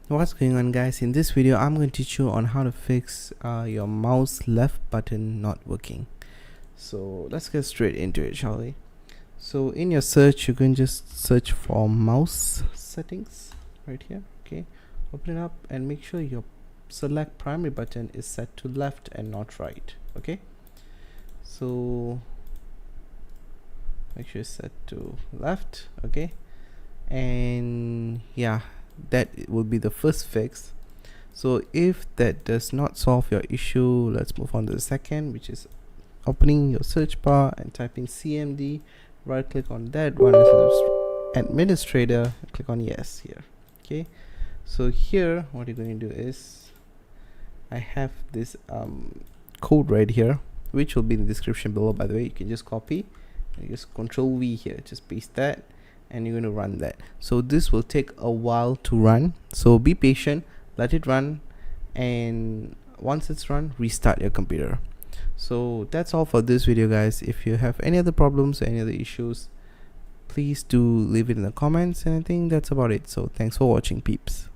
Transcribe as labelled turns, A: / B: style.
A: What's going on, guys? In this video I'm going to teach you on how to fix your mouse left button not working. So let's get straight into it, shall we? So in your search, you can just search for mouse settings right here. Okay, open it up and make sure your select primary button is set to left and not right. Okay, so make sure it's set to left. Okay, and yeah, that will be the first fix. So if that does not solve your issue, let's move on to the second, which is opening your search bar and typing CMD, right click on that, run as administrator, click on yes here. Okay, so here what you're going to do is, I have this code right here, which will be in the description below. By the way, you can just copy and just Control V here, just paste that, and you're going to run that. So this will take a while to run, so be patient, let it run, and once it's run, restart your computer. So that's all for this video, guys. If you have any other problems or any other issues, please do leave it in the comments, and I think that's about it. So thanks for watching, peeps.